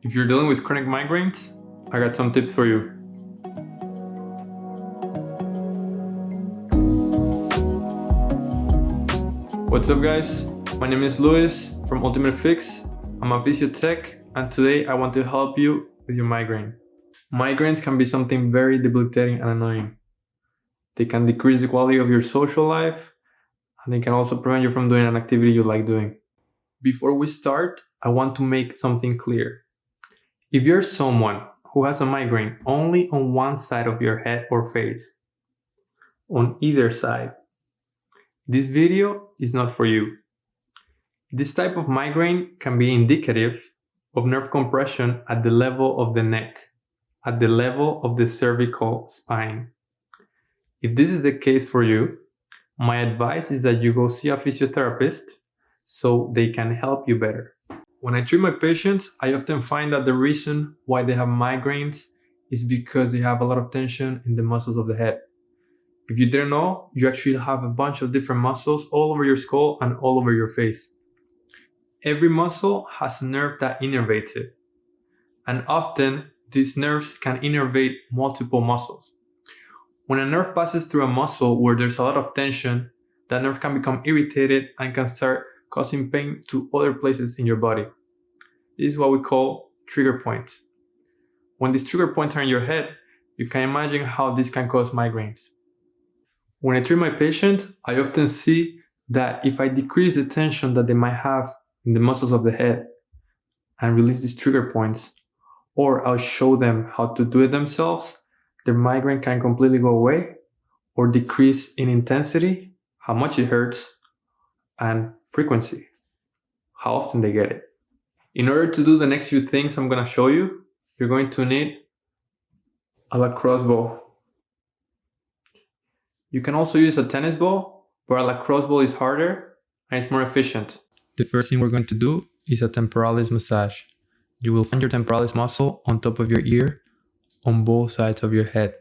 If you're dealing with chronic migraines, I got some tips for you. What's up guys? My name is Luis from Ultimate Fix. I'm a physiotech and today I want to help you with your migraine. Migraines can be something very debilitating and annoying. They can decrease the quality of your social life and they can also prevent you from doing an activity you like doing. Before we start, I want to make something clear. If you're someone who has a migraine only on one side of your head or face, on either side, this video is not for you. This type of migraine can be indicative of nerve compression at the level of the neck, at the level of the cervical spine. If this is the case for you, my advice is that you go see a physiotherapist so they can help you better. When I treat my patients, I often find that the reason why they have migraines is because they have a lot of tension in the muscles of the head. If you didn't know, you actually have a bunch of different muscles all over your skull and all over your face. Every muscle has a nerve that innervates it. And often, these nerves can innervate multiple muscles. When a nerve passes through a muscle where there's a lot of tension, that nerve can become irritated and can start causing pain to other places in your body. This is what we call trigger points. When these trigger points are in your head, you can imagine how this can cause migraines. When I treat my patients, I often see that if I decrease the tension that they might have in the muscles of the head and release these trigger points, or I'll show them how to do it themselves, their migraine can completely go away or decrease in intensity, how much it hurts, and frequency, how often they get it. In order to do the next few things I'm going to show you, you're going to need a lacrosse ball. You can also use a tennis ball, but a lacrosse ball is harder and it's more efficient. The first thing we're going to do is a temporalis massage. You will find your temporalis muscle on top of your ear on both sides of your head.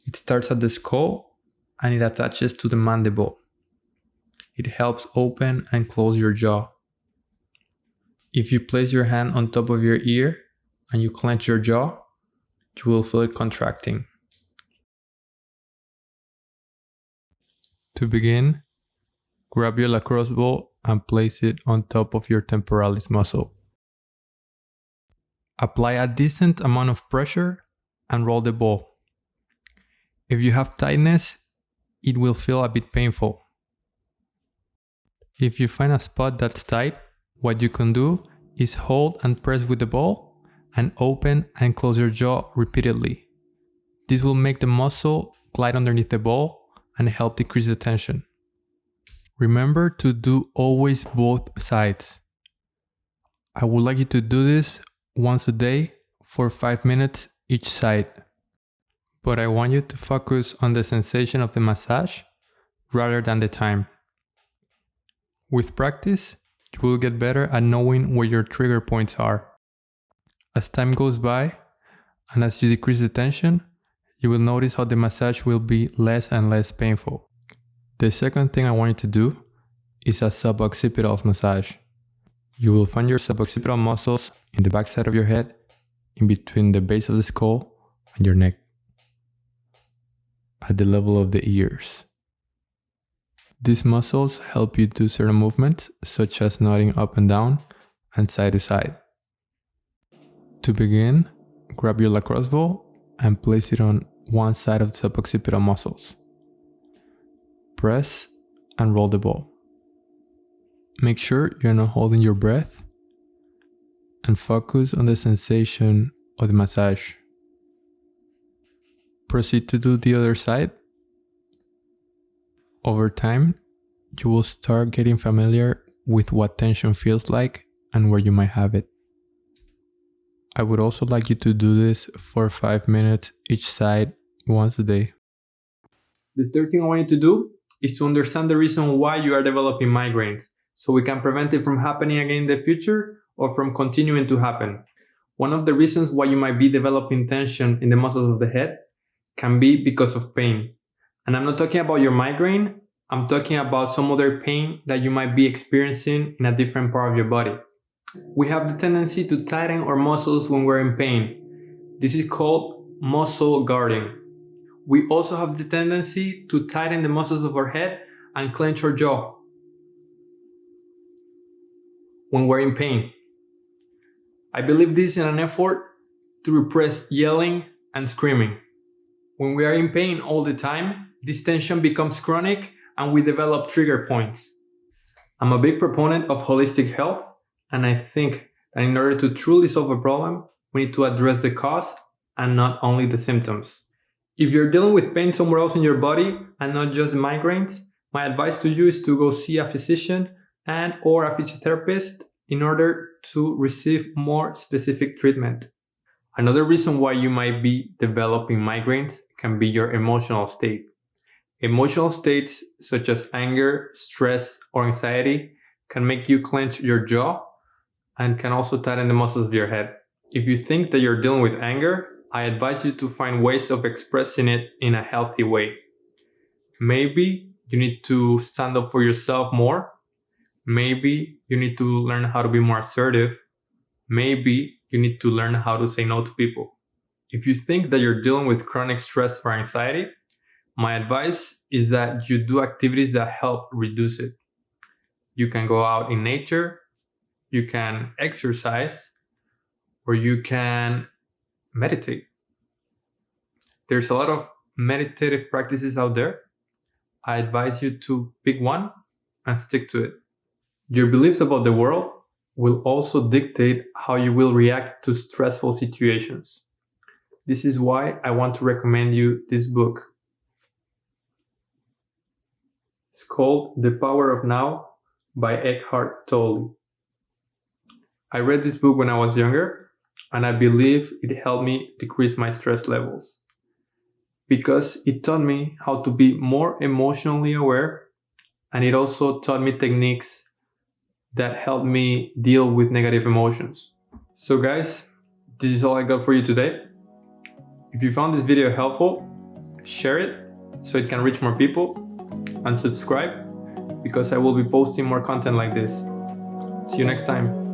It starts at the skull and it attaches to the mandible. It helps open and close your jaw. If you place your hand on top of your ear and you clench your jaw, you will feel it contracting. To begin, grab your lacrosse ball and place it on top of your temporalis muscle. Apply a decent amount of pressure and roll the ball. If you have tightness, it will feel a bit painful. If you find a spot that's tight, what you can do is hold and press with the ball and open and close your jaw repeatedly. This will make the muscle glide underneath the ball and help decrease the tension. Remember to do always both sides. I would like you to do this once a day for 5 minutes each side. But I want you to focus on the sensation of the massage rather than the time. With practice, you will get better at knowing where your trigger points are. As time goes by, and as you decrease the tension, you will notice how the massage will be less and less painful. The second thing I want you to do is a Suboccipitals Massage. You will find your suboccipital muscles in the back side of your head, in between the base of the skull and your neck, at the level of the ears. These muscles help you do certain movements, such as nodding up and down and side to side. To begin, grab your lacrosse ball and place it on one side of the suboccipital muscles. Press and roll the ball. Make sure you're not holding your breath and focus on the sensation of the massage. Proceed to do the other side. Over time, you will start getting familiar with what tension feels like and where you might have it. I would also like you to do this for 5 minutes each side once a day. The third thing I want you to do is to understand the reason why you are developing migraines, so we can prevent it from happening again in the future or from continuing to happen. One of the reasons why you might be developing tension in the muscles of the head can be because of pain. And I'm not talking about your migraine, I'm talking about some other pain that you might be experiencing in a different part of your body. We have the tendency to tighten our muscles when we're in pain. This is called muscle guarding. We also have the tendency to tighten the muscles of our head and clench our jaw when we're in pain. I believe this in an effort to repress yelling and screaming. When we are in pain all the time, this tension becomes chronic and we develop trigger points. I'm a big proponent of holistic health, and I think that in order to truly solve a problem, we need to address the cause and not only the symptoms. If you're dealing with pain somewhere else in your body and not just migraines, my advice to you is to go see a physician and or a physiotherapist in order to receive more specific treatment. Another reason why you might be developing migraines can be your emotional state. Emotional states such as anger, stress, or anxiety can make you clench your jaw and can also tighten the muscles of your head. If you think that you're dealing with anger, I advise you to find ways of expressing it in a healthy way. Maybe you need to stand up for yourself more. Maybe you need to learn how to be more assertive. Maybe you need to learn how to say no to people. If you think that you're dealing with chronic stress or anxiety, my advice is that you do activities that help reduce it. You can go out in nature, you can exercise, or you can meditate. There's a lot of meditative practices out there. I advise you to pick one and stick to it. Your beliefs about the world will also dictate how you will react to stressful situations. This is why I want to recommend you this book. It's called The Power of Now by Eckhart Tolle. I read this book when I was younger, and I believe it helped me decrease my stress levels because it taught me how to be more emotionally aware, and it also taught me techniques that helped me deal with negative emotions. So guys, this is all I got for you today. If you found this video helpful, share it so it can reach more people, and subscribe because I will be posting more content like this. See you next time.